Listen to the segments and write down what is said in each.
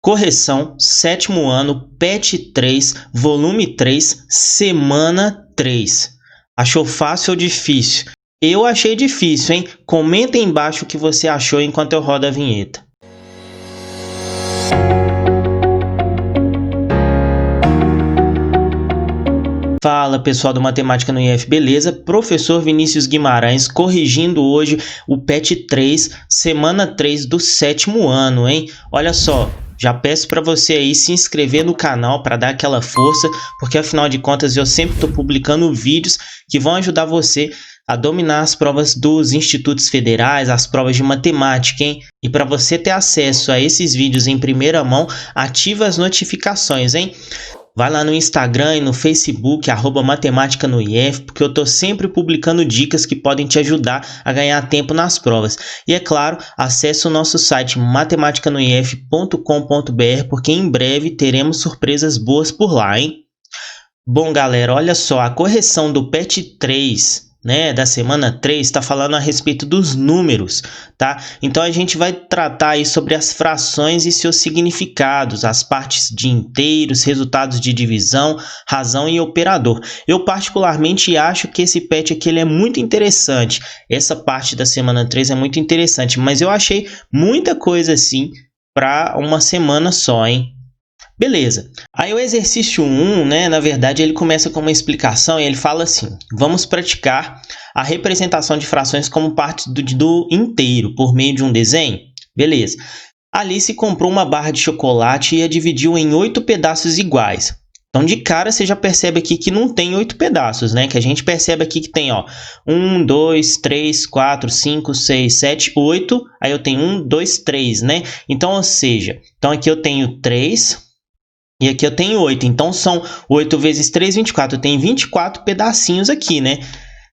Correção, sétimo ano, PET 3, volume 3, semana 3. Achou fácil ou difícil? Eu achei difícil, hein? Comenta aí embaixo o que você achou enquanto eu rodo a vinheta. Fala pessoal do Matemática no IF, beleza? Professor Vinícius Guimarães corrigindo hoje o PET 3, semana 3 do sétimo ano, hein? Olha só, já peço para você aí se inscrever no canal para dar aquela força, porque afinal de contas eu sempre estou publicando vídeos que vão ajudar você a dominar as provas dos institutos federais, as provas de matemática, hein? E para você ter acesso a esses vídeos em primeira mão, ativa as notificações, hein? Vai lá no Instagram e no Facebook, @matemática no IF, porque eu tô sempre publicando dicas que podem te ajudar a ganhar tempo nas provas. E é claro, acesse o nosso site matemáticanoif.com.br, porque em breve teremos surpresas boas por lá, hein? Bom, galera, olha só, a correção do PET 3, né, da semana 3, está falando a respeito dos números, tá? Então a gente vai tratar aí sobre as frações e seus significados, as partes de inteiros, resultados de divisão, razão e operador. Eu particularmente acho que esse PET aqui ele é muito interessante. Essa parte da semana 3 é muito interessante, mas eu achei muita coisa assim para uma semana só, hein? Beleza. Aí o exercício 1, né, na verdade, ele começa com uma explicação e ele fala assim: vamos praticar a representação de frações como parte do inteiro por meio de um desenho? Beleza. Alice comprou uma barra de chocolate e a dividiu em 8 pedaços iguais. Então, de cara, você já percebe aqui que não tem 8 pedaços, né? Que a gente percebe aqui que tem, ó, 1, 2, 3, 4, 5, 6, 7, 8. Aí eu tenho 1, 2, 3, né? Então, ou seja, aqui eu tenho 3... E aqui eu tenho 8, então são 8 vezes 3, 24. Eu tenho 24 pedacinhos aqui, né?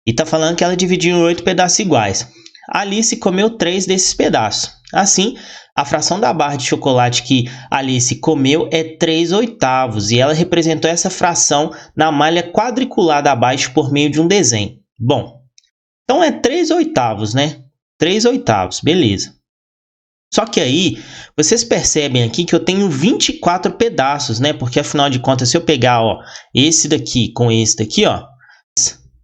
E tá falando que ela dividiu em 8 pedaços iguais. A Alice comeu 3 desses pedaços. Assim, a fração da barra de chocolate que a Alice comeu é 3/8. E ela representou essa fração na malha quadriculada abaixo por meio de um desenho. Bom, então é 3/8, né? 3/8, beleza. Só que aí, vocês percebem aqui que eu tenho 24 pedaços, né? Porque, afinal de contas, se eu pegar, ó, esse daqui com esse daqui, ó,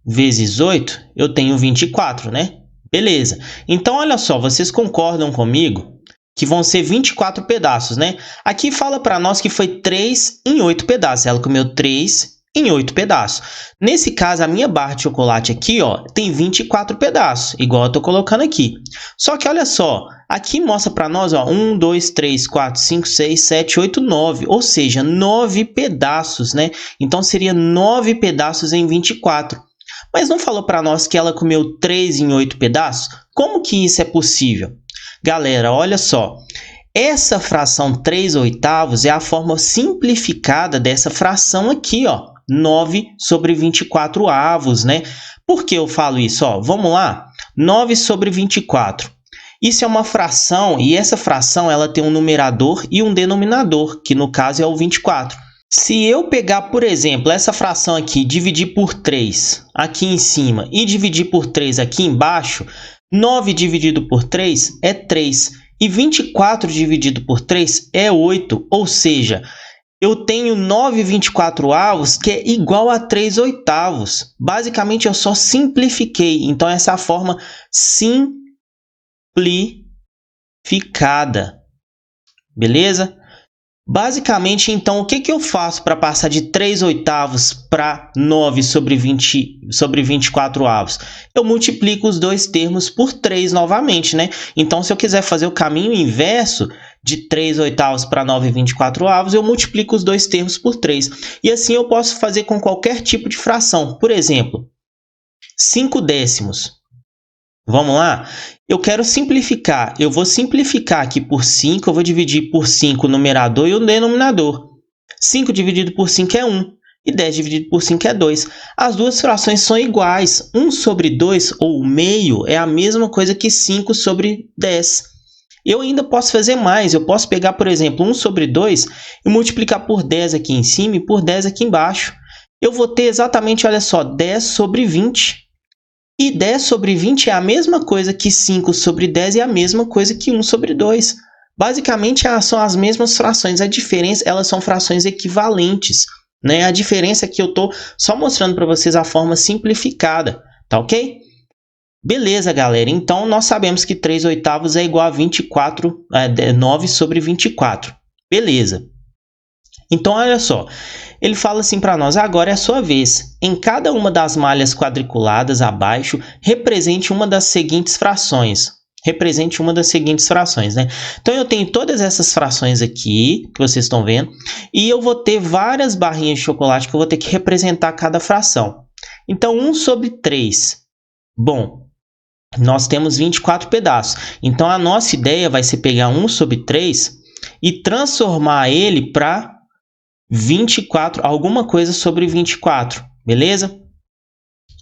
vezes 8, eu tenho 24, né? Beleza. Então, olha só, vocês concordam comigo que vão ser 24 pedaços, né? Aqui fala para nós que foi 3 em 8 pedaços. Ela comeu 3 em 8 pedaços. Nesse caso, a minha barra de chocolate aqui, ó, tem 24 pedaços, igual eu tô colocando aqui. Só que olha só, aqui mostra para nós, ó, 1, 2, 3, 4, 5, 6, 7, 8, 9, ou seja, 9 pedaços, né? Então seria 9 pedaços em 24. Mas não falou para nós que ela comeu 3 em 8 pedaços? Como que isso é possível? Galera, olha só. Essa fração 3/8 é a forma simplificada dessa fração aqui, ó, 9/24, né? Por que eu falo isso? Ó, vamos lá? 9/24. Isso é uma fração e essa fração ela tem um numerador e um denominador, que no caso é o 24. Se eu pegar, por exemplo, essa fração aqui, dividir por 3 aqui em cima e dividir por 3 aqui embaixo, 9 dividido por 3 é 3. E 24 dividido por 3 é 8, ou seja, eu tenho 9/24, que é igual a 3/8. Basicamente, eu só simplifiquei. Então, essa é a forma simplificada. Beleza? Basicamente, então, o que eu faço para passar de 3/8 para 9/24? Eu multiplico os dois termos por 3 novamente, né? Então, se eu quiser fazer o caminho inverso de 3/8 para 9/24, eu multiplico os dois termos por 3. E assim eu posso fazer com qualquer tipo de fração. Por exemplo, 5 décimos. Vamos lá? Eu quero simplificar. Eu vou simplificar aqui por 5. Eu vou dividir por 5 o numerador e o denominador. 5 dividido por 5 é 1. E 10 dividido por 5 é 2. As duas frações são iguais. 1/2, ou meio, é a mesma coisa que 5/10. Eu ainda posso fazer mais. Eu posso pegar, por exemplo, 1/2 e multiplicar por 10 aqui em cima e por 10 aqui embaixo. Eu vou ter exatamente, olha só, 10/20. E 10/20 é a mesma coisa que 5/10 e a mesma coisa que 1/2. Basicamente, são as mesmas frações. A diferença, elas são frações equivalentes, né? A diferença é que eu estou só mostrando para vocês a forma simplificada, tá ok? Beleza, galera. Então, nós sabemos que 3/8 é igual a 9 sobre 24. Beleza. Então, olha só. Ele fala assim para nós, agora é a sua vez. Em cada uma das malhas quadriculadas abaixo, represente uma das seguintes frações. Represente uma das seguintes frações, né? Então, eu tenho todas essas frações aqui, que vocês estão vendo, e eu vou ter várias barrinhas de chocolate que eu vou ter que representar cada fração. Então, 1 sobre 3. Bom, nós temos 24 pedaços. Então, a nossa ideia vai ser pegar 1 sobre 3 e transformar ele para 24, alguma coisa sobre 24, beleza?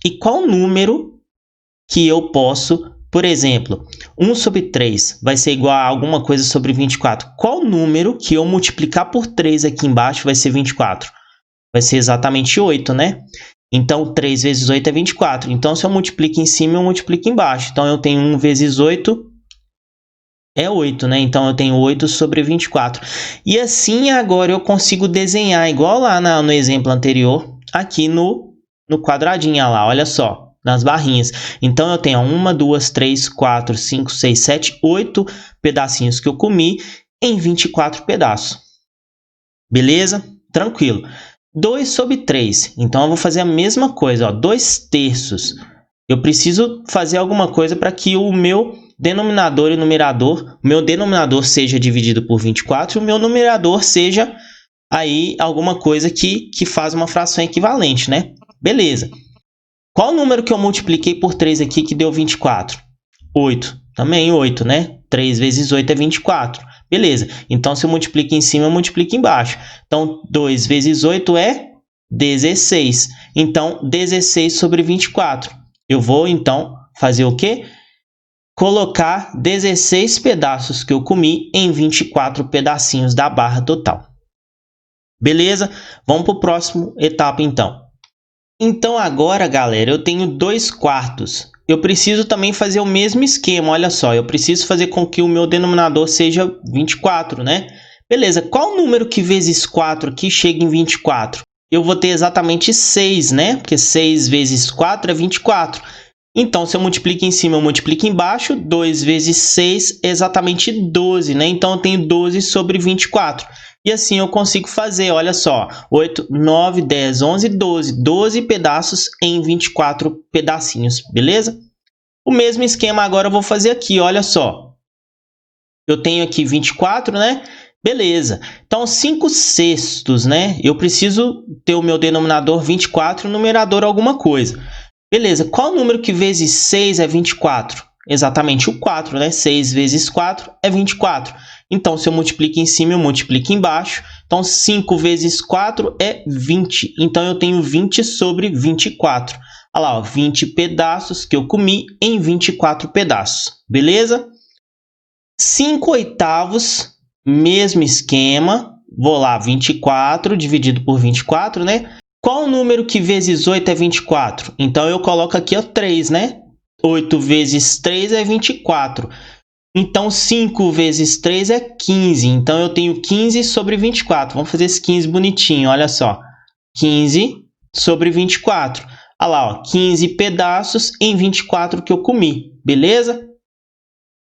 E qual número que eu posso, por exemplo, 1 sobre 3 vai ser igual a alguma coisa sobre 24. Qual número que eu multiplicar por 3 aqui embaixo vai ser 24? Vai ser exatamente 8, né? Então, 3 vezes 8 é 24. Então, se eu multiplico em cima, eu multiplico embaixo. Então, eu tenho 1 vezes 8 é 8, né? Então, eu tenho 8 sobre 24. E assim, agora eu consigo desenhar, igual lá no exemplo anterior, aqui no quadradinho, lá, olha só, nas barrinhas. Então, eu tenho 1, 2, 3, 4, 5, 6, 7, 8 pedacinhos que eu comi em 24 pedaços. Beleza? Tranquilo. 2 sobre 3. Então, eu vou fazer a mesma coisa, ó, 2/3. Eu preciso fazer alguma coisa para que o meu denominador e numerador, o meu denominador seja dividido por 24 e o meu numerador seja aí alguma coisa que faz uma fração equivalente, né? Beleza. Qual o número que eu multipliquei por 3 aqui que deu 24? 8. Também 8, né? 3 vezes 8 é 24. Beleza. Então, se eu multiplico em cima, eu multiplico embaixo. Então, 2 vezes 8 é 16. Então, 16 sobre 24. Eu vou, então, fazer o quê? Colocar 16 pedaços que eu comi em 24 pedacinhos da barra total. Beleza? Vamos para a próxima etapa, então. Então, agora, galera, eu tenho 2/4. Eu preciso também fazer o mesmo esquema, olha só. Eu preciso fazer com que o meu denominador seja 24, né? Beleza, qual número que vezes 4 aqui chega em 24? Eu vou ter exatamente 6, né? Porque 6 vezes 4 é 24. Então, se eu multiplico em cima, eu multiplico embaixo. 2 vezes 6 é exatamente 12, né? Então, eu tenho 12 sobre 24. E assim eu consigo fazer, olha só. 8, 9, 10, 11, 12. 12 pedaços em 24 pedacinhos, beleza? O mesmo esquema agora eu vou fazer aqui, olha só. Eu tenho aqui 24, né? Beleza. Então, 5/6, né? Eu preciso ter o meu denominador 24 e o numerador alguma coisa. Beleza, qual número que vezes 6 é 24? Exatamente o 4, né? 6 vezes 4 é 24. Então, se eu multiplico em cima, eu multiplico embaixo. Então, 5 vezes 4 é 20. Então, eu tenho 20 sobre 24. Olha lá, ó, 20 pedaços que eu comi em 24 pedaços. Beleza? 5/8, mesmo esquema. Vou lá, 24 dividido por 24, né? Qual o número que vezes 8 é 24? Então, eu coloco aqui ó, 3, né? 8 vezes 3 é 24. Então, 5 vezes 3 é 15. Então, eu tenho 15 sobre 24. Vamos fazer esse 15 bonitinho, olha só. 15 sobre 24. Olha lá, ó, 15 pedaços em 24 que eu comi, beleza?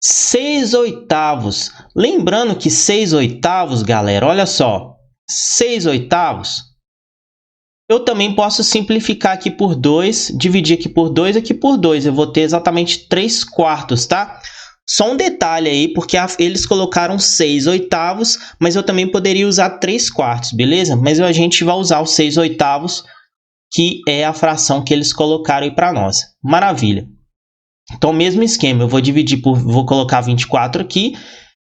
6/8. Lembrando que 6/8, galera, olha só. 6/8. Eu também posso simplificar aqui por 2, dividir aqui por 2, aqui por 2. Eu vou ter exatamente 3/4, tá? Só um detalhe aí, porque eles colocaram 6/8, mas eu também poderia usar 3/4, beleza? Mas a gente vai usar os 6/8, que é a fração que eles colocaram aí para nós. Maravilha. Então, mesmo esquema, eu vou dividir por... Vou colocar 24 aqui,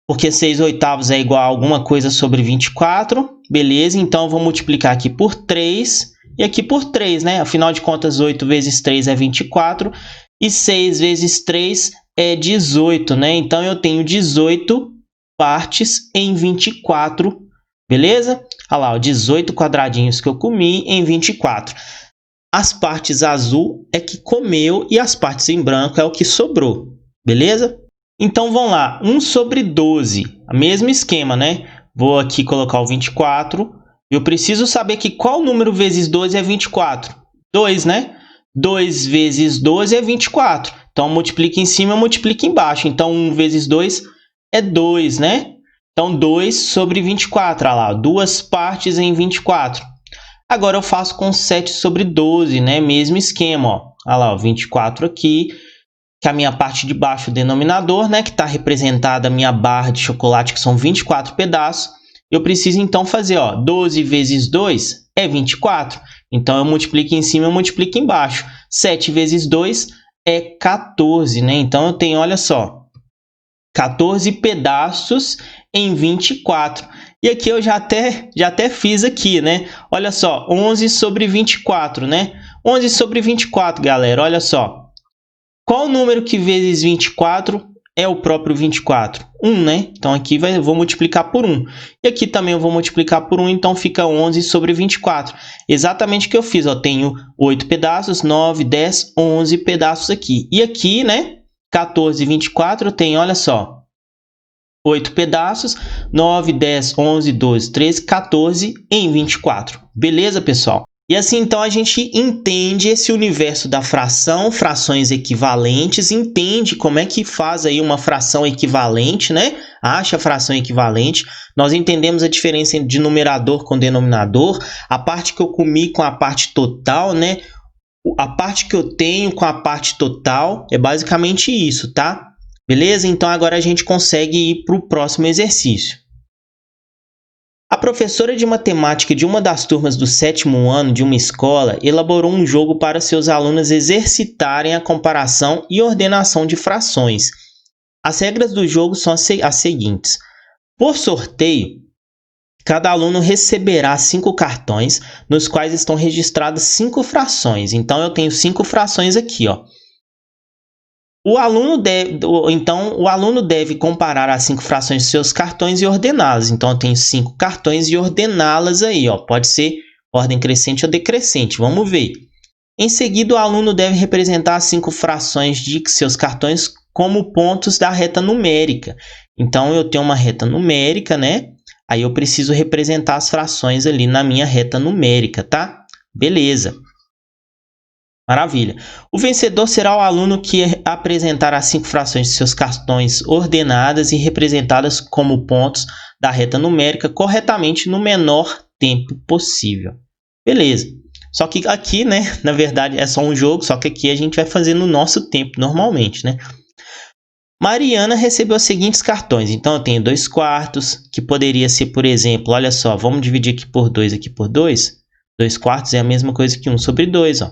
porque 6/8 é igual a alguma coisa sobre 24. Beleza, então eu vou multiplicar aqui por 3 e aqui por 3, né? Afinal de contas, 8 vezes 3 é 24 e 6 vezes 3 é 18, né? Então, eu tenho 18 partes em 24, beleza? Olha lá, ó, 18 quadradinhos que eu comi em 24. As partes azul é que comeu e as partes em branco é o que sobrou, beleza? Então, vamos lá. 1 sobre 12. o mesmo esquema, né? Vou aqui colocar o 24. Eu preciso saber que qual número vezes 12 é 24? 2, né? 2 vezes 12 é 24. Então, multiplica em cima, multiplica embaixo. Então, 1 vezes 2 é 2, né? Então, 2 sobre 24. Olha lá, 2 partes em 24. Agora, eu faço com 7 sobre 12, né? Mesmo esquema, ó. Olha lá, ó, 24 aqui, que é a minha parte de baixo, o denominador, né? Que está representada a minha barra de chocolate, que são 24 pedaços. Eu preciso, então, fazer, ó, 12 vezes 2 é 24. Então, eu multiplico em cima, eu multiplico embaixo. 7 vezes 2 é 14, né? Então, eu tenho, olha só, 14 pedaços em 24. E aqui eu já até fiz aqui, né? Olha só, 11 sobre 24, né? 11 sobre 24, galera, olha só. Qual número que vezes 24 é o próprio 24? 1, né? Então, aqui eu vou multiplicar por 1. E aqui também eu vou multiplicar por 1, então fica 11 sobre 24. Exatamente o que eu fiz, ó. Tenho 8 pedaços, 9, 10, 11 pedaços aqui. E aqui, né? 14 e 24 eu tenho, olha só, 8 pedaços, 9, 10, 11, 12, 13, 14 em 24. Beleza, pessoal? E assim, então, a gente entende esse universo da fração, frações equivalentes, entende como é que faz aí uma fração equivalente, né? Acha a fração equivalente. Nós entendemos a diferença de numerador com denominador, a parte que eu comi com a parte total, né? A parte que eu tenho com a parte total, é basicamente isso, tá? Beleza? Então, agora a gente consegue ir para o próximo exercício. A professora de matemática de uma das turmas do 7º ano de uma escola elaborou um jogo para seus alunos exercitarem a comparação e ordenação de frações. As regras do jogo são as seguintes. Por sorteio, cada aluno receberá 5 cartões, nos quais estão registradas 5 frações. Então, eu tenho 5 frações aqui, ó. O aluno deve comparar as 5 frações de seus cartões e ordená-las. Então, eu tenho 5 cartões e ordená-las aí, ó. Pode ser ordem crescente ou decrescente. Vamos ver. Em seguida, o aluno deve representar as 5 frações de seus cartões como pontos da reta numérica. Então, eu tenho uma reta numérica, né? Aí, eu preciso representar as frações ali na minha reta numérica, tá? Beleza. Maravilha. O vencedor será o aluno que apresentar as 5 frações de seus cartões ordenadas e representadas como pontos da reta numérica corretamente no menor tempo possível. Beleza. Só que aqui, né, na verdade é só um jogo, só que aqui a gente vai fazer no nosso tempo normalmente, né? Mariana recebeu os seguintes cartões. Então, eu tenho 2 quartos, que poderia ser, por exemplo, olha só, vamos dividir aqui por 2, aqui por 2. 2 quartos é a mesma coisa que 1 sobre 2, ó.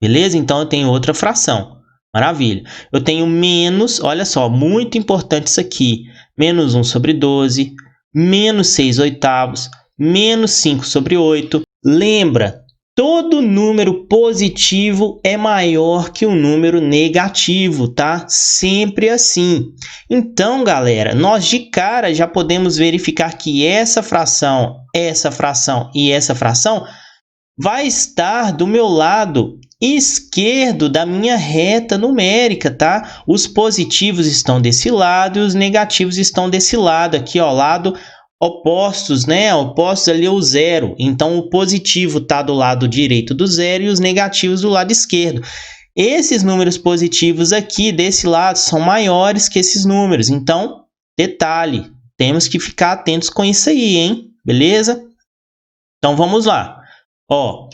Beleza? Então, eu tenho outra fração. Maravilha. Eu tenho menos, olha só, muito importante isso aqui. Menos 1 sobre 12, menos 6 oitavos, menos 5 sobre 8. Lembra, todo número positivo é maior que o número negativo, tá? Sempre assim. Então, galera, nós de cara já podemos verificar que essa fração e essa fração vai estar do meu lado esquerdo da minha reta numérica, tá? Os positivos estão desse lado e os negativos estão desse lado aqui, ó, lado opostos, né? Opostos ali ao zero. Então, o positivo está do lado direito do zero e os negativos do lado esquerdo. Esses números positivos aqui desse lado são maiores que esses números. Então, detalhe, temos que ficar atentos com isso aí, hein? Beleza? Então, vamos lá. Ó,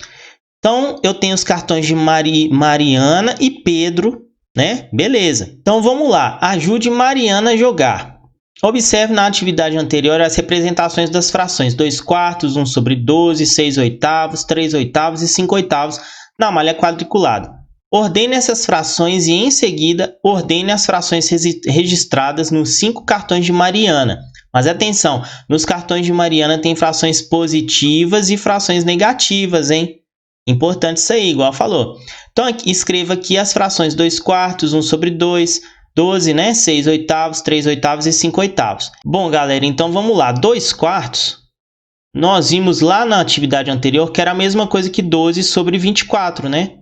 então, eu tenho os cartões de Mariana e Pedro, né? Beleza. Então, vamos lá. Ajude Mariana a jogar. Observe na atividade anterior as representações das frações 2 quartos, 1 sobre 12, 6 oitavos, 3 oitavos e 5 oitavos na malha quadriculada. Ordene essas frações e, em seguida, ordene as frações registradas nos 5 cartões de Mariana. Mas atenção, nos cartões de Mariana tem frações positivas e frações negativas, hein? Importante isso aí, igual falou. Então, escreva aqui as frações 2 quartos, 1 sobre 2, 12, né? 6 oitavos, 3 oitavos e 5 oitavos. Bom, galera, então vamos lá. 2 quartos, nós vimos lá na atividade anterior que era a mesma coisa que 12 sobre 24, né?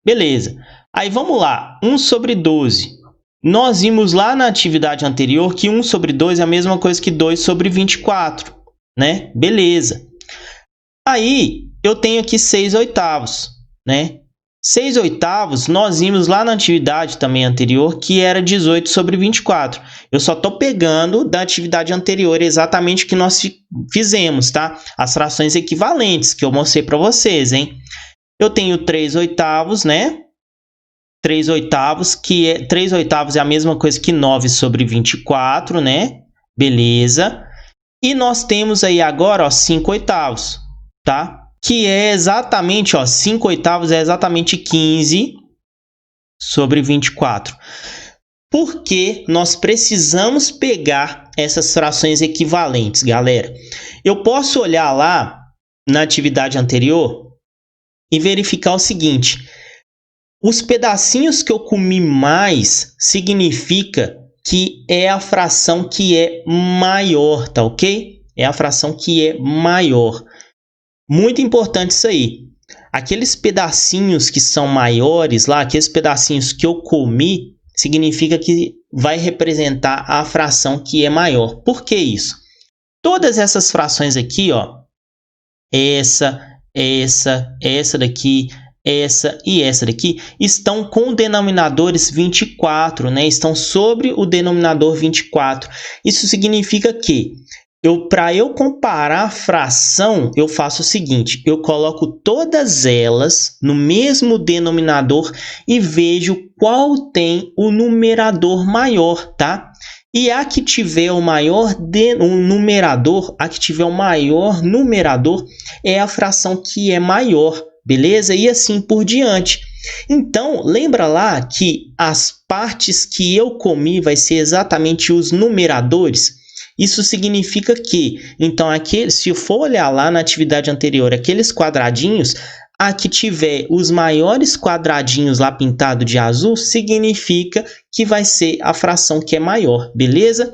Beleza. Aí, vamos lá. 1 sobre 12. Nós vimos lá na atividade anterior que 1 sobre 2 é a mesma coisa que 2 sobre 24, né? Beleza. Aí, eu tenho aqui 6 oitavos, né? 6 oitavos, nós vimos lá na atividade também anterior que era 18 sobre 24. Eu só estou pegando da atividade anterior exatamente o que nós fizemos, tá? As frações equivalentes que eu mostrei para vocês, hein? Eu tenho 3 oitavos, né? 3 oitavos, 3 oitavos é a mesma coisa que 9 sobre 24, né? Beleza. E nós temos aí agora, ó, 5 oitavos, tá? Que é exatamente, ó, 5 oitavos é exatamente 15 sobre 24. Porque nós precisamos pegar essas frações equivalentes, galera. Eu posso olhar lá na atividade anterior e verificar o seguinte: os pedacinhos que eu comi mais significa que é a fração que é maior, tá ok? É a fração que é maior. Muito importante isso aí. Aqueles pedacinhos que são maiores lá, aqueles pedacinhos que eu comi, significa que vai representar a fração que é maior. Por que isso? Todas essas frações aqui, ó, essa daqui, essa e essa daqui, estão com denominadores 24, né? Estão sobre o denominador 24. Isso significa que para eu comparar a fração, eu faço o seguinte: eu coloco todas elas no mesmo denominador e vejo qual tem o numerador maior, tá? E a que tiver o maior numerador, a que tiver o maior numerador é a fração que é maior, beleza? E assim por diante. Então, lembra lá que as partes que eu comi vai ser exatamente os numeradores? Isso significa que, então, se eu for olhar lá na atividade anterior, aqueles quadradinhos, a que tiver os maiores quadradinhos lá pintado de azul, significa que vai ser a fração que é maior, beleza?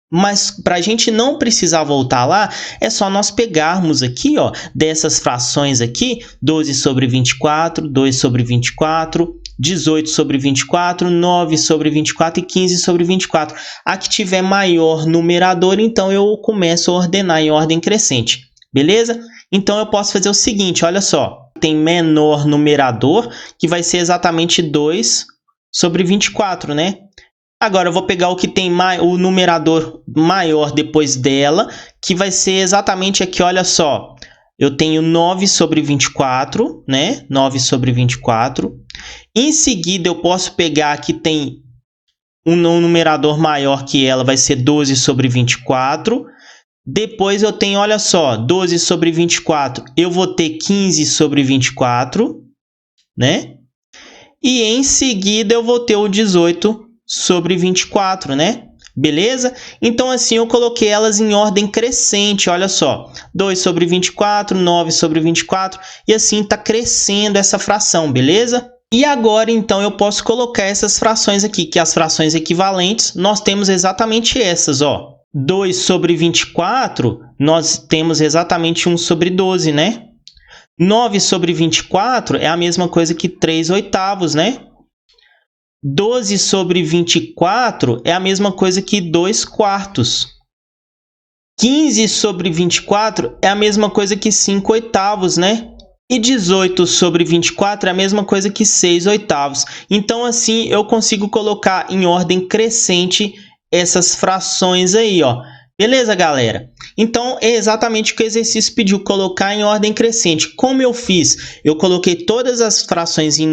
Mas para a gente não precisar voltar lá, é só nós pegarmos aqui, ó, dessas frações aqui, 12 sobre 24, 2 sobre 24, 18 sobre 24, 9 sobre 24 e 15 sobre 24. A que tiver maior numerador, então eu começo a ordenar em ordem crescente, beleza? Então eu posso fazer o seguinte, olha só. Tem menor numerador, que vai ser exatamente 2 sobre 24, né? Agora eu vou pegar o que tem o numerador maior depois dela, que vai ser exatamente aqui, olha só. Eu tenho 9 sobre 24, né? 9 sobre 24. Em seguida, eu posso pegar que tem um numerador maior que ela, vai ser 12 sobre 24. Depois eu tenho, olha só, 12 sobre 24, eu vou ter 15 sobre 24, né? E em seguida eu vou ter o 18 sobre 24, né? Beleza? Então, assim, eu coloquei elas em ordem crescente, olha só. 2 sobre 24, 9 sobre 24, e assim está crescendo essa fração, beleza? E agora, então, eu posso colocar essas frações aqui, que as frações equivalentes, nós temos exatamente essas, ó. 2 sobre 24, nós temos exatamente 1 sobre 12, né? 9 sobre 24 é a mesma coisa que 3 oitavos, né? 12 sobre 24 é a mesma coisa que 2 quartos. 15 sobre 24 é a mesma coisa que 5 oitavos, né? E 18 sobre 24 é a mesma coisa que 6 oitavos. Então, assim, eu consigo colocar em ordem crescente essas frações aí, ó. Beleza, galera? Então, é exatamente o que o exercício pediu, colocar em ordem crescente. Como eu fiz? Eu coloquei todas as frações em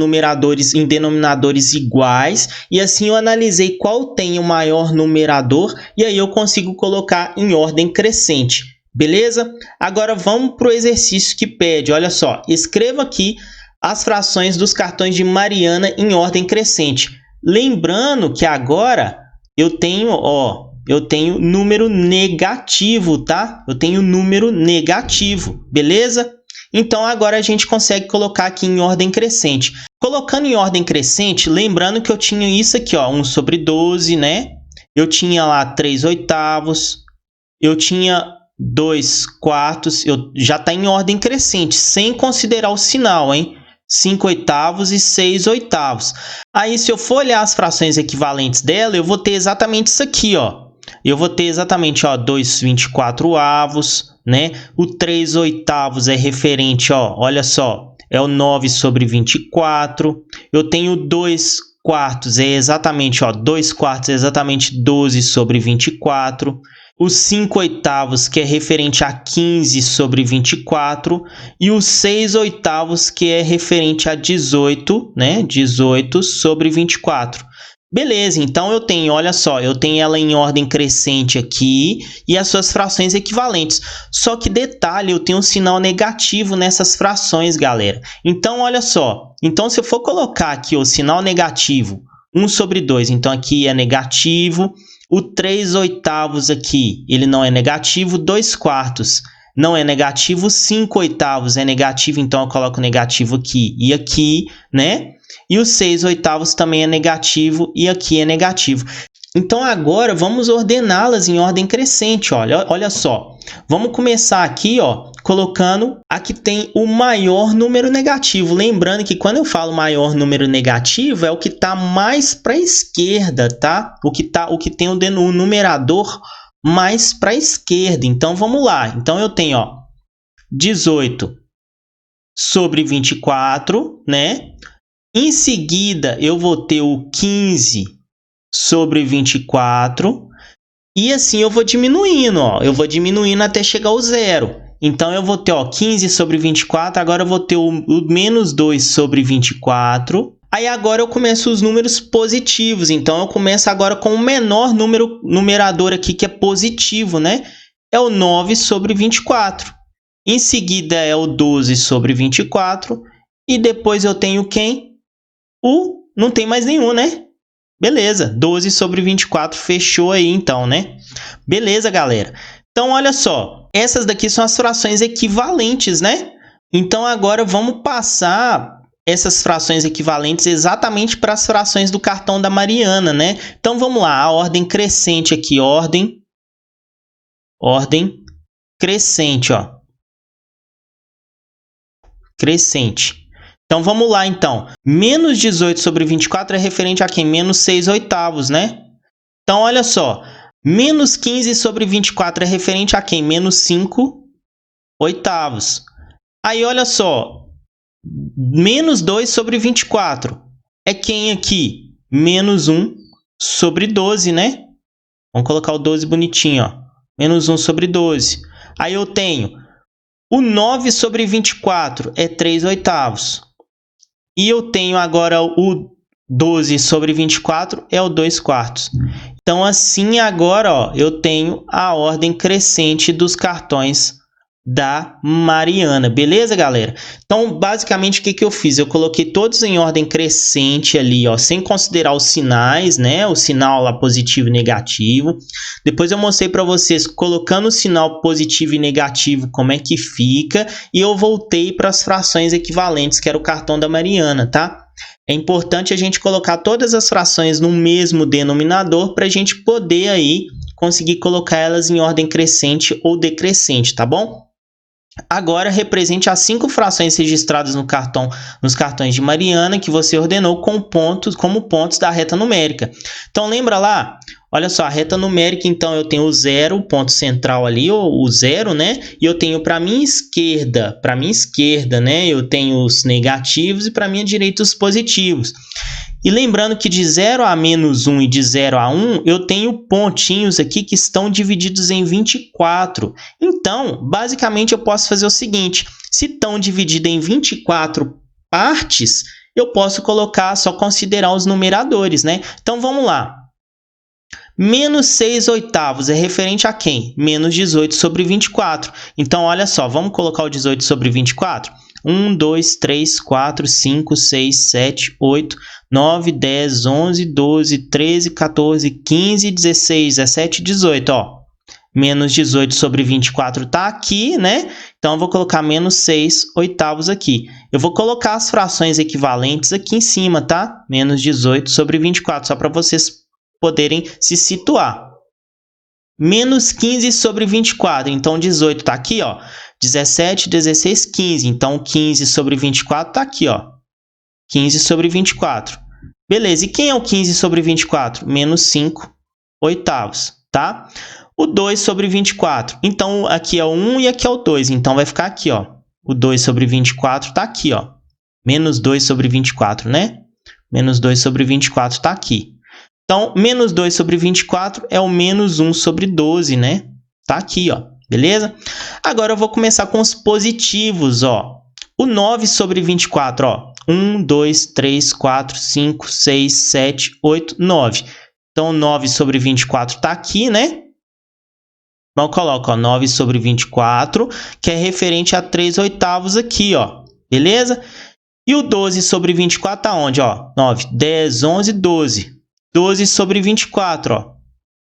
denominadores iguais, e assim eu analisei qual tem o maior numerador, e aí eu consigo colocar em ordem crescente. Beleza? Agora vamos para o exercício que pede. Olha só, escreva aqui as frações dos cartões de Mariana em ordem crescente. Lembrando que agora eu tenho, número negativo, tá? Eu tenho número negativo, beleza? Então, agora a gente consegue colocar aqui em ordem crescente. Colocando em ordem crescente, lembrando que eu tinha isso aqui, ó, 1 sobre 12, né? Eu tinha lá 3 oitavos, eu tinha 2 quartos, já está em ordem crescente, sem considerar o sinal, hein? 5 oitavos e 6 oitavos. Aí, se eu for olhar as frações equivalentes dela, eu vou ter exatamente isso aqui, ó. Eu vou ter exatamente, ó, 2 24avos, né? O 3 oitavos é referente, ó, olha só, é o 9 sobre 24. Eu tenho 2 quartos, é exatamente, ó, 2 quartos é exatamente 12 sobre 24. Os 5 oitavos, que é referente a 15 sobre 24, e os 6 oitavos, que é referente a 18, né? 18 sobre 24. Beleza, então eu tenho, olha só, eu tenho ela em ordem crescente aqui e as suas frações equivalentes. Só que detalhe, eu tenho um sinal negativo nessas frações, galera. Então, olha só, então se eu for colocar aqui o sinal negativo, 1 sobre 2, então aqui é negativo. O 3 oitavos aqui, ele não é negativo. 2 quartos não é negativo. 5 oitavos é negativo, então eu coloco negativo aqui e aqui, né? E o 6 oitavos também é negativo e aqui é negativo. Então, agora, vamos ordená-las em ordem crescente. Olha só. Vamos começar aqui, ó, colocando a que tem o maior número negativo. Lembrando que quando eu falo maior número negativo, é o que está mais para a esquerda, tá? O que tem o numerador mais para a esquerda. Então, vamos lá. Então, eu tenho, ó, 18 sobre 24, né? Em seguida, eu vou ter o 15 sobre 24. E assim eu vou diminuindo, ó. Eu vou diminuindo até chegar ao zero. Então, eu vou ter, ó, 15 sobre 24. Agora, eu vou ter o menos 2 sobre 24. Aí, agora, eu começo os números positivos. Então, eu começo agora com o menor numerador aqui, que é positivo, né? É o 9 sobre 24. Em seguida, é o 12 sobre 24. E depois eu tenho quem? Não tem mais nenhum, né? Beleza, 12 sobre 24, fechou aí então, né? Beleza, galera. Então, olha só, essas daqui são as frações equivalentes, né? Então, agora vamos passar essas frações equivalentes exatamente para as frações do cartão da Mariana, né? Então, vamos lá, a ordem crescente aqui, ordem crescente, ó. Crescente. Então, vamos lá, então. Menos 18 sobre 24 é referente a quem? Menos 6 oitavos, né? Então, olha só. Menos 15 sobre 24 é referente a quem? Menos 5 oitavos. Aí, olha só. Menos 2 sobre 24 é quem aqui? Menos 1 sobre 12, né? Vamos colocar o 12 bonitinho, ó. Menos 1 sobre 12. Aí, eu tenho o 9 sobre 24 é 3 oitavos. E eu tenho agora o 12 sobre 24 é o 2 quartos. Então, assim, agora, ó, eu tenho a ordem crescente dos cartões da Mariana. Beleza, galera? Então, basicamente, o que eu fiz? Eu coloquei todos em ordem crescente ali, ó, sem considerar os sinais, né? O sinal lá positivo e negativo. Depois eu mostrei para vocês, colocando o sinal positivo e negativo, como é que fica. E eu voltei para as frações equivalentes, que era o cartão da Mariana, tá? É importante a gente colocar todas as frações no mesmo denominador para a gente poder aí conseguir colocar elas em ordem crescente ou decrescente, tá bom? Agora, represente as 5 frações registradas nos cartões de Mariana que você ordenou como pontos da reta numérica. Então, lembra lá? Olha só, a reta numérica, então, eu tenho o zero, o ponto central ali, o zero, né? E eu tenho para minha esquerda, né? Eu tenho os negativos e para minha direita os positivos. E lembrando que de 0 a menos 1 e de 0 a 1, eu tenho pontinhos aqui que estão divididos em 24. Então, basicamente, eu posso fazer o seguinte. Se estão divididos em 24 partes, eu posso colocar, só considerar os numeradores, né? Então, vamos lá. Menos 6 oitavos é referente a quem? Menos 18 sobre 24. Então, olha só, vamos colocar o 18 sobre 24? 1, 2, 3, 4, 5, 6, 7, 8, 9, 10, 11, 12, 13, 14, 15, 16, 17, 18, ó. Menos 18 sobre 24 está aqui, né? Então, eu vou colocar menos 6 oitavos aqui. Eu vou colocar as frações equivalentes aqui em cima, tá? Menos 18 sobre 24, só para vocês poderem se situar. Menos 15 sobre 24, então 18 está aqui, ó. 17, 16, 15. Então, 15 sobre 24 está aqui, ó. 15 sobre 24. Beleza, e quem é o 15 sobre 24? Menos 5 oitavos, tá? O 2 sobre 24. Então, aqui é o 1 e aqui é o 2. Então, vai ficar aqui, ó. O 2 sobre 24 está aqui, ó. Menos 2 sobre 24, né? Menos 2 sobre 24 está aqui. Então, menos 2 sobre 24 é o menos 1 sobre 12, né? Tá aqui, ó. Beleza? Agora eu vou começar com os positivos, ó. O 9 sobre 24, ó. 1, 2, 3, 4, 5, 6, 7, 8, 9. Então, 9 sobre 24 está aqui, né? Então, eu coloco, ó, 9 sobre 24, que é referente a 3 oitavos aqui, ó. Beleza? E o 12 sobre 24 está onde, ó? 9, 10, 11, 12. 12 sobre 24, ó.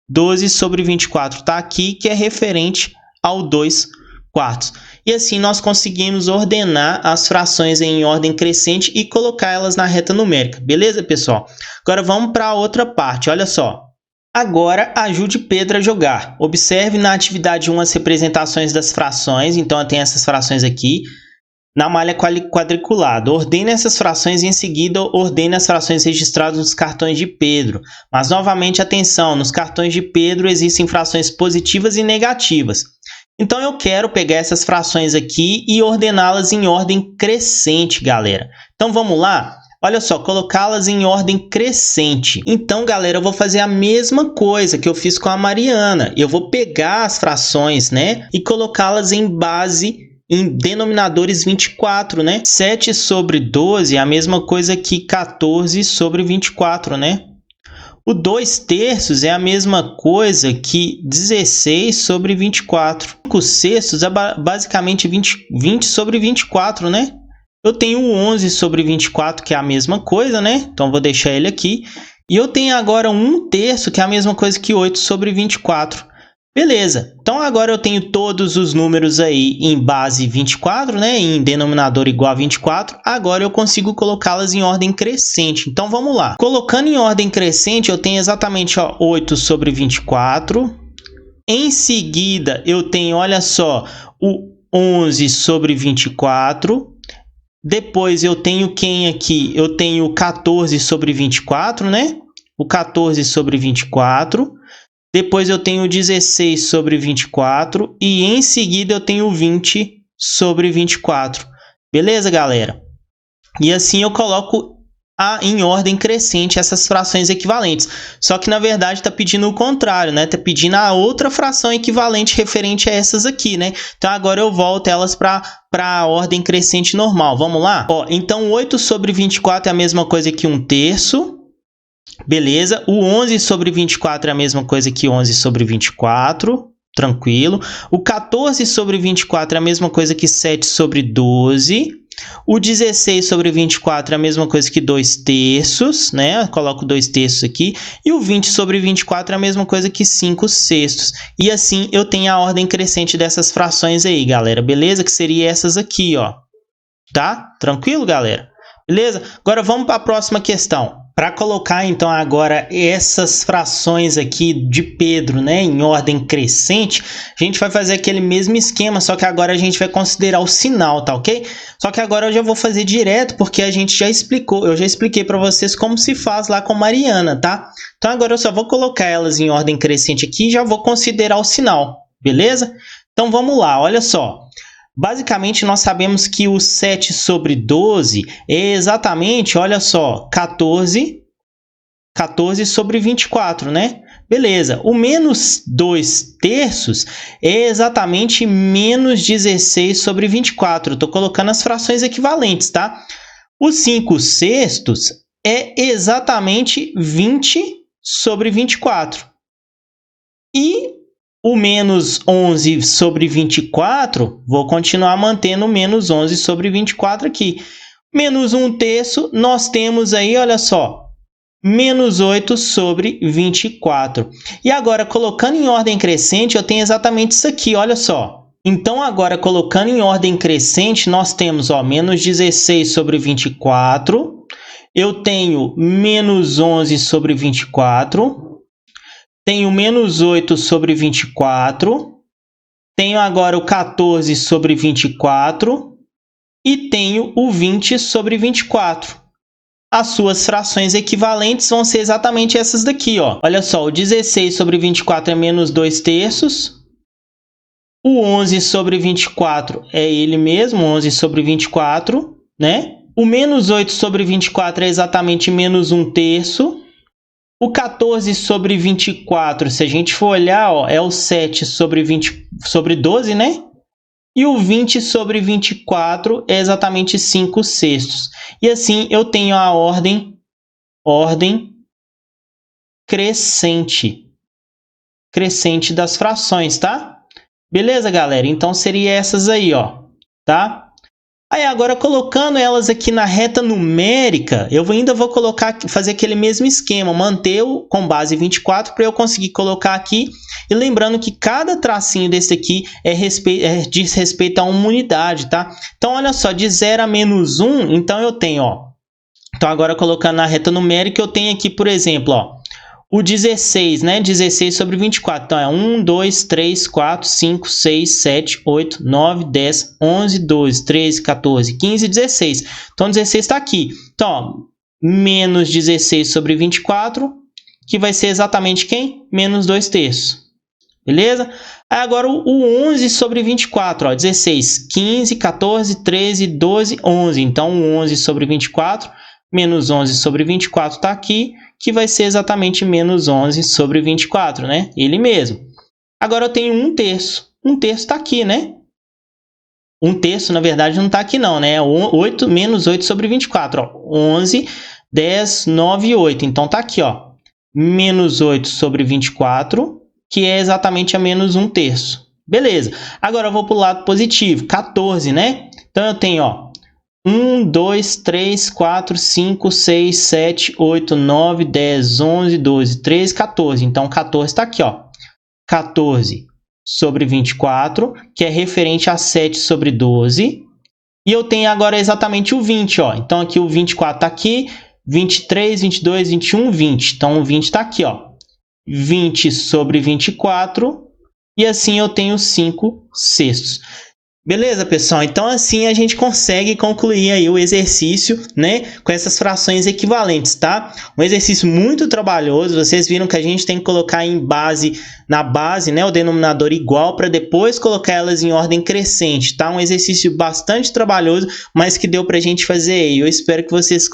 12 sobre 24 está aqui, que é referente ao 2 quartos. E assim nós conseguimos ordenar as frações em ordem crescente e colocar elas na reta numérica. Beleza, pessoal? Agora vamos para a outra parte, olha só. Agora, ajude Pedro a jogar. Observe na atividade 1 as representações das frações. Então, eu tenho essas frações aqui. Na malha quadriculada, ordene essas frações e em seguida ordene as frações registradas nos cartões de Pedro. Mas, novamente, atenção, nos cartões de Pedro existem frações positivas e negativas. Então, eu quero pegar essas frações aqui e ordená-las em ordem crescente, galera. Então, vamos lá? Olha só, colocá-las em ordem crescente. Então, galera, eu vou fazer a mesma coisa que eu fiz com a Mariana. Eu vou pegar as frações, né, e colocá-las em base em denominadores 24, né? 7 sobre 12 é a mesma coisa que 14 sobre 24, né? O 2 terços é a mesma coisa que 16 sobre 24. 5 sextos é basicamente 20 sobre 24, né? Eu tenho o 11 sobre 24, que é a mesma coisa, né? Então, vou deixar ele aqui. E eu tenho agora 1 terço, que é a mesma coisa que 8 sobre 24. Beleza. Então, agora eu tenho todos os números aí em base 24, né? Em denominador igual a 24. Agora eu consigo colocá-las em ordem crescente. Então, vamos lá. Colocando em ordem crescente, eu tenho exatamente, ó, 8 sobre 24. Em seguida, eu tenho, olha só, o 11 sobre 24. Depois eu tenho quem aqui? Eu tenho 14 sobre 24, né? O 14 sobre 24. Depois eu tenho 16 sobre 24. E em seguida eu tenho 20 sobre 24. Beleza, galera? E assim eu coloco em ordem crescente essas frações equivalentes. Só que, na verdade, está pedindo o contrário, né? Está pedindo a outra fração equivalente referente a essas aqui, né? Então, agora eu volto elas para a ordem crescente normal. Vamos lá? Ó, então, 8 sobre 24 é a mesma coisa que 1 terço. Beleza? O 11 sobre 24 é a mesma coisa que 11 sobre 24. Tranquilo. O 14 sobre 24 é a mesma coisa que 7 sobre 12. O 16 sobre 24 é a mesma coisa que 2 terços, né? Eu coloco 2 terços aqui. E o 20 sobre 24 é a mesma coisa que 5 sextos. E assim eu tenho a ordem crescente dessas frações aí, galera. Beleza? Que seria essas aqui, ó. Tá? Tranquilo, galera? Beleza? Agora vamos para a próxima questão. Para colocar, então, agora essas frações aqui de Pedro, né, em ordem crescente, a gente vai fazer aquele mesmo esquema, só que agora a gente vai considerar o sinal, tá ok? Só que agora eu já vou fazer direto, porque a gente já explicou, eu já expliquei para vocês como se faz lá com Mariana, tá? Então, agora eu só vou colocar elas em ordem crescente aqui e já vou considerar o sinal, beleza? Então, vamos lá, olha só. Basicamente, nós sabemos que o 7 sobre 12 é exatamente, olha só, 14 sobre 24, né? Beleza. O menos 2 terços é exatamente menos 16 sobre 24. Estou colocando as frações equivalentes, tá? O 5 sextos é exatamente 20 sobre 24. E o menos 11 sobre 24, vou continuar mantendo o menos 11 sobre 24 aqui. Menos 1 terço, nós temos aí, olha só, menos 8 sobre 24. E agora, colocando em ordem crescente, eu tenho exatamente isso aqui, olha só. Então, agora, colocando em ordem crescente, nós temos, ó, menos 16 sobre 24. Eu tenho menos 11 sobre 24. Tenho menos 8 sobre 24. Tenho agora o 14 sobre 24. E tenho o 20 sobre 24. as suas frações equivalentes vão ser exatamente essas daqui, ó. Olha só, o 16 sobre 24 é menos 2 terços. O 11 sobre 24 é ele mesmo, 11 sobre 24, né? O menos 8 sobre 24 é exatamente menos 1 terço. O 14 sobre 24, se a gente for olhar, ó, é o 7 sobre 12, né? E o 20 sobre 24 é exatamente 5 sextos. E assim eu tenho a ordem crescente das frações, tá? Beleza, galera? Então, seria essas aí, ó, tá? Aí, agora, colocando elas aqui na reta numérica, eu ainda vou fazer aquele mesmo esquema, manter o com base 24 para eu conseguir colocar aqui. E lembrando que cada tracinho desse aqui diz respeito a uma unidade, tá? Então, olha só, de 0 a menos 1, então eu tenho, ó. Então, agora, colocando na reta numérica, eu tenho aqui, por exemplo, ó, o 16, né? 16 sobre 24. Então, é 1, 2, 3, 4, 5, 6, 7, 8, 9, 10, 11, 12, 13, 14, 15, 16. Então, 16 está aqui. Então, ó, menos 16 sobre 24, que vai ser exatamente quem? Menos 2 terços. Beleza? Aí, agora, o 11 sobre 24. Ó, 16, 15, 14, 13, 12, 11. Então, o 11 sobre 24, menos 11 sobre 24 está aqui, que vai ser exatamente menos 11 sobre 24, né? Ele mesmo. Agora eu tenho 1 terço. 1 terço está aqui, né? 1 terço, na verdade, não está aqui não, né? 8 menos 8 sobre 24, ó. 11, 10, 9 e 8. Então, está aqui, ó. Menos 8 sobre 24, que é exatamente a menos 1 terço. Beleza. Agora eu vou para o lado positivo. 14, né? Então, eu tenho, ó, 1, 2, 3, 4, 5, 6, 7, 8, 9, 10, 11, 12, 13, 14. Então, 14 está aqui, ó. 14 sobre 24, que é referente a 7 sobre 12. E eu tenho agora exatamente o 20, ó. Então, aqui o 24 está aqui, 23, 22, 21, 20. Então, o 20 está aqui, ó. 20 sobre 24. E assim eu tenho 5 sextos. Beleza, pessoal? Então, assim a gente consegue concluir aí o exercício, né, com essas frações equivalentes, tá? Um exercício muito trabalhoso. Vocês viram que a gente tem que colocar na base, né, o denominador igual para depois colocar elas em ordem crescente, tá? Um exercício bastante trabalhoso, mas que deu para a gente fazer aí. Eu espero que vocês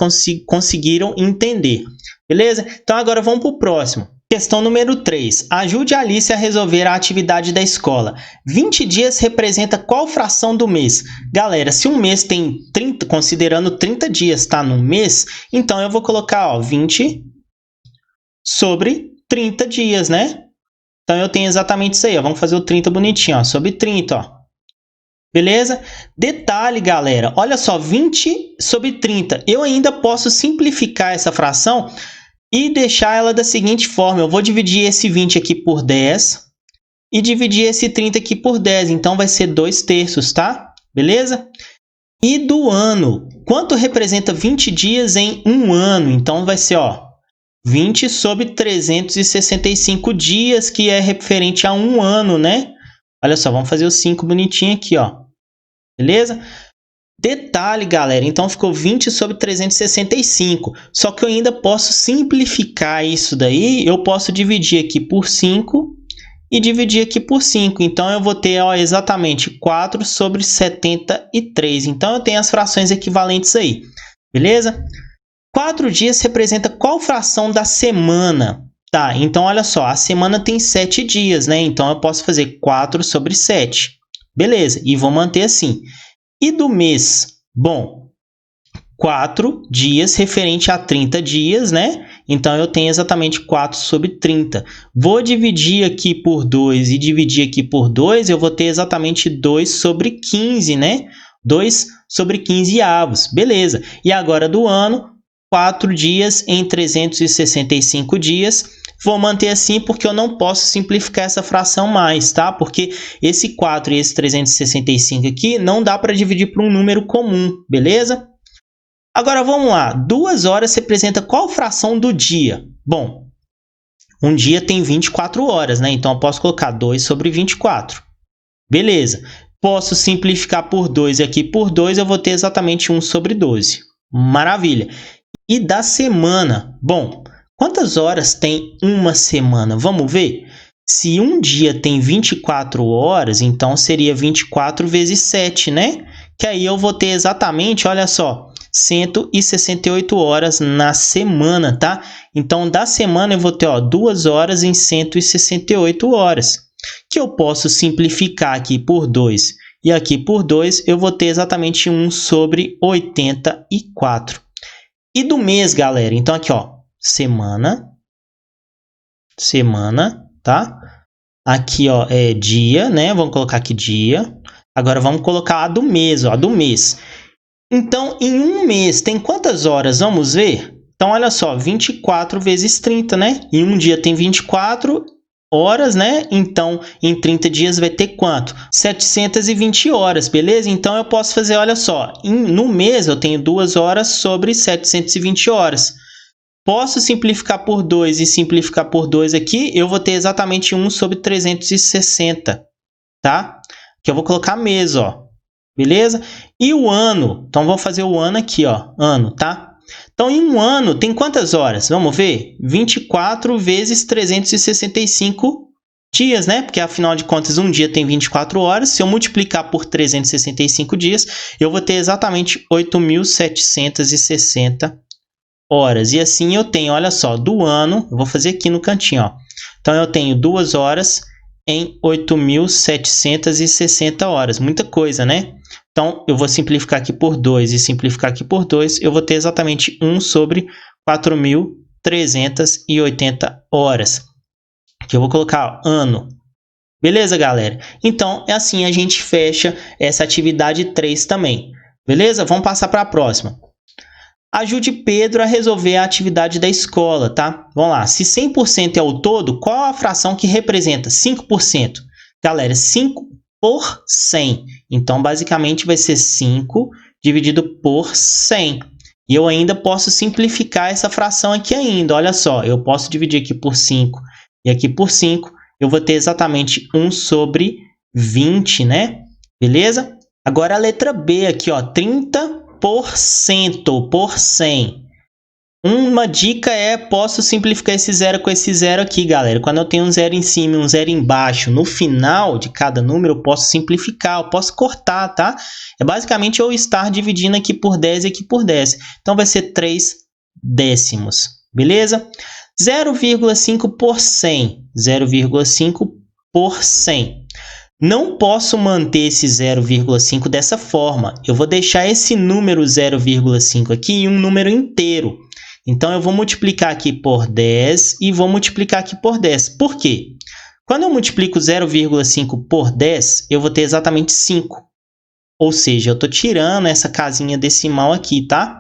conseguiram entender. Beleza? Então, agora vamos para o próximo. Questão número 3. Ajude a Alice a resolver a atividade da escola. 20 dias representa qual fração do mês? Galera, se um mês tem 30, considerando 30 dias, tá, no mês, então eu vou colocar, ó, 20 sobre 30 dias, né? Então eu tenho exatamente isso aí, ó. Vamos fazer o 30 bonitinho, ó, sobre 30, ó. Beleza? Detalhe, galera, olha só, 20 sobre 30. Eu ainda posso simplificar essa fração e deixar ela da seguinte forma. Eu vou dividir esse 20 aqui por 10 e dividir esse 30 aqui por 10. Então, vai ser 2 terços, tá? Beleza? E do ano. Quanto representa 20 dias em um ano? Então, vai ser, ó, 20 sobre 365 dias, que é referente a um ano, né? Olha só, vamos fazer o 5 bonitinho aqui, ó. Beleza? Detalhe, galera, então ficou 20 sobre 365. Só que eu ainda posso simplificar isso daí. Eu posso dividir aqui por 5 e dividir aqui por 5. Então, eu vou ter, ó, exatamente 4 sobre 73. Então, eu tenho as frações equivalentes aí. Beleza? 4 dias representa qual fração da semana? Tá, então, olha só, a semana tem 7 dias, né? Então, eu posso fazer 4 sobre 7. Beleza, e vou manter assim. E do mês? Bom, 4 dias referente a 30 dias, né? Então, eu tenho exatamente 4 sobre 30. Vou dividir aqui por 2 e dividir aqui por 2, eu vou ter exatamente 2 sobre 15, né? 2 sobre 15 avos. Beleza. E agora do ano, 4 dias em 365 dias. Vou manter assim porque eu não posso simplificar essa fração mais, tá? Porque esse 4 e esse 365 aqui não dá para dividir por um número comum, beleza? Agora vamos lá. 2 horas representa qual fração do dia? Bom, um dia tem 24 horas, né? Então eu posso colocar 2 sobre 24. Beleza. Posso simplificar por 2 e aqui por 2 eu vou ter exatamente 1 sobre 12. Maravilha. e da semana. Bom, quantas horas tem uma semana? Vamos ver? Se um dia tem 24 horas, então seria 24 vezes 7, né? Que aí eu vou ter exatamente, olha só, 168 horas na semana, tá? Então, da semana eu vou ter, ó, 2 horas em 168 horas, que eu posso simplificar aqui por 2 e aqui por 2, eu vou ter exatamente 1 sobre 84. E do mês, galera? Então, aqui, ó, semana, tá? Aqui, ó, é dia, né? Vamos colocar aqui dia. Agora, vamos colocar a do mês, ó, do mês. Então, em um mês, tem quantas horas? Vamos ver? Então, olha só, 24 vezes 30, né? Em um dia tem 24 horas, né? Então, em 30 dias vai ter quanto? 720 horas, beleza? Então, eu posso fazer, olha só, no mês eu tenho 2 horas sobre 720 horas. Posso simplificar por 2 e simplificar por 2 aqui, eu vou ter exatamente 1 sobre 360, tá? Que eu vou colocar mês, ó. Beleza? E o ano? Então, vou fazer o ano aqui, ó. Ano, tá? Então, em um ano, tem quantas horas? Vamos ver? 24 vezes 365 dias, né? Porque, afinal de contas, um dia tem 24 horas. Se eu multiplicar por 365 dias, eu vou ter exatamente 8.760 horas. E assim eu tenho, olha só, do ano, eu vou fazer aqui no cantinho, ó. Então, eu tenho 2 horas em 8.760 horas. Muita coisa, né? Então, eu vou simplificar aqui por 2 e simplificar aqui por 2, eu vou ter exatamente 1 sobre 4.380 horas. Que eu vou colocar, ó, ano. Beleza, galera? Então, é assim a gente fecha essa atividade 3 também. Beleza? Vamos passar para a próxima. Ajude Pedro a resolver a atividade da escola, tá? Vamos lá. Se 100% é o todo, qual a fração que representa 5%? Galera, 5 por 100. Então, basicamente, vai ser 5 dividido por 100. E eu ainda posso simplificar essa fração aqui ainda. Olha só, eu posso dividir aqui por 5 e aqui por 5. Eu vou ter exatamente 1 sobre 20, né? Beleza? Agora, a letra B aqui, ó, 30% por 100. Uma dica é, posso simplificar esse zero com esse zero aqui, galera. Quando eu tenho um zero em cima e um zero embaixo, no final de cada número, eu posso simplificar, eu posso cortar, tá? É basicamente eu estar dividindo aqui por 10 e aqui por 10. Então, vai ser 3 décimos, beleza? 0,5 por 100. 0,5 por 100. Não posso manter esse 0,5 dessa forma. Eu vou deixar esse número 0,5 aqui em um número inteiro. Então, eu vou multiplicar aqui por 10 e vou multiplicar aqui por 10. Por quê? Quando eu multiplico 0,5 por 10, eu vou ter exatamente 5. Ou seja, eu estou tirando essa casinha decimal aqui, tá?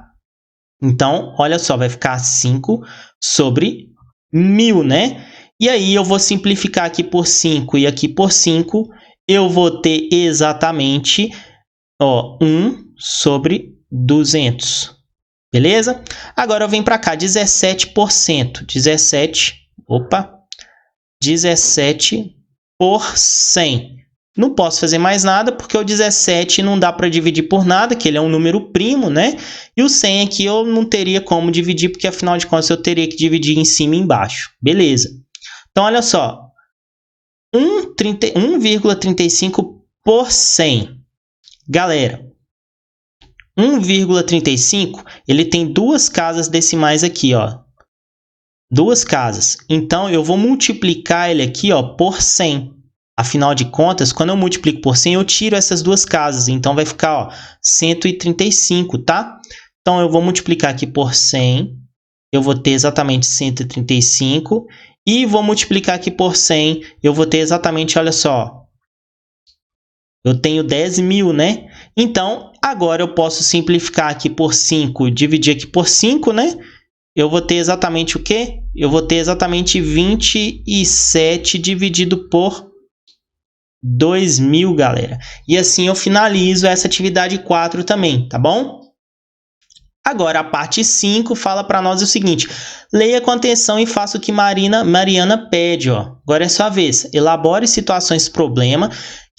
Então, olha só, vai ficar 5 sobre 1000, né? E aí, eu vou simplificar aqui por 5 e aqui por 5. Eu vou ter exatamente, ó, 1 sobre 200. Beleza? Agora eu venho para cá, 17%. 17 por 100. Não posso fazer mais nada, porque o 17 não dá para dividir por nada, que ele é um número primo, né? E o 100 aqui eu não teria como dividir, porque afinal de contas eu teria que dividir em cima e embaixo. Beleza. Então, olha só. 1,35 por 100. Galera, 1,35, ele tem duas casas decimais aqui, ó. Duas casas. Então, eu vou multiplicar ele aqui, ó, por 100. Afinal de contas, quando eu multiplico por 100, eu tiro essas duas casas. Então, vai ficar, ó, 135, tá? Então, eu vou multiplicar aqui por 100. Eu vou ter exatamente 135. E vou multiplicar aqui por 100. Eu vou ter exatamente, olha só. Eu tenho 10.000, né? Então, agora eu posso simplificar aqui por 5, dividir aqui por 5, né? Eu vou ter exatamente o quê? Eu vou ter exatamente 27 dividido por 2.000, galera. E assim eu finalizo essa atividade 4 também, tá bom? Agora, a parte 5 fala para nós o seguinte. Leia com atenção e faça o que Mariana pede, ó. Agora é sua vez. Elabore situações problema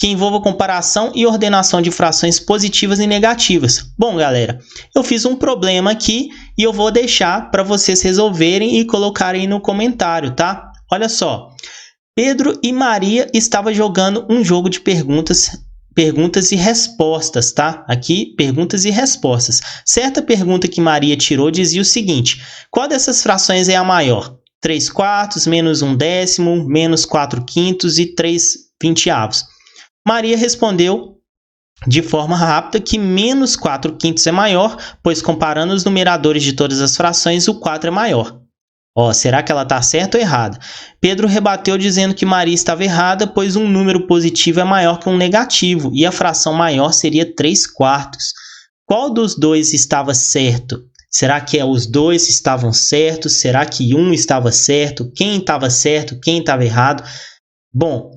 que envolva comparação e ordenação de frações positivas e negativas. Bom, galera, eu fiz um problema aqui e eu vou deixar para vocês resolverem e colocarem no comentário, tá? Olha só, Pedro e Maria estavam jogando um jogo de perguntas e respostas, tá? Aqui, perguntas e respostas. Certa pergunta que Maria tirou dizia o seguinte: qual dessas frações é a maior? 3/4, menos 1/10, menos 4/5 e 3/20. Maria respondeu de forma rápida que menos 4/5 é maior, pois comparando os numeradores de todas as frações, o 4 é maior. Ó, será que ela está certa ou errada? Pedro rebateu dizendo que Maria estava errada, pois um número positivo é maior que um negativo, e a fração maior seria 3/4. Qual dos dois estava certo? Será que os dois estavam certos? Será que um estava certo? Quem estava certo? Quem estava errado? Bom,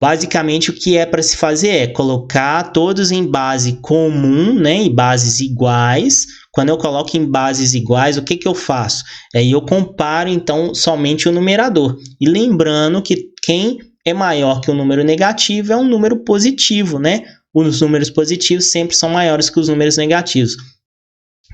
basicamente o que é para se fazer é colocar todos em base comum, né, em bases iguais. Quando eu coloco em bases iguais, o que eu faço? Aí eu comparo então somente o numerador. E lembrando que quem é maior que o número negativo é um número positivo, né? Os números positivos sempre são maiores que os números negativos.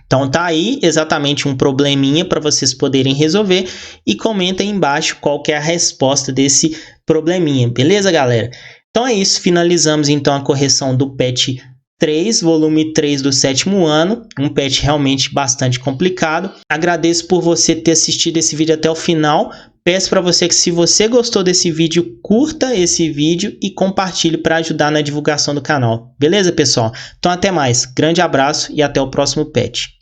Então tá aí exatamente um probleminha para vocês poderem resolver e comenta aí embaixo qual que é a resposta desse probleminha, beleza, galera? Então é isso, finalizamos então a correção do PET 3, volume 3 do 7º ano, um PET realmente bastante complicado. Agradeço por você ter assistido esse vídeo até o final. Peço para você que, se você gostou desse vídeo, curta esse vídeo e compartilhe para ajudar na divulgação do canal. Beleza, pessoal? Então até mais, grande abraço e até o próximo PET.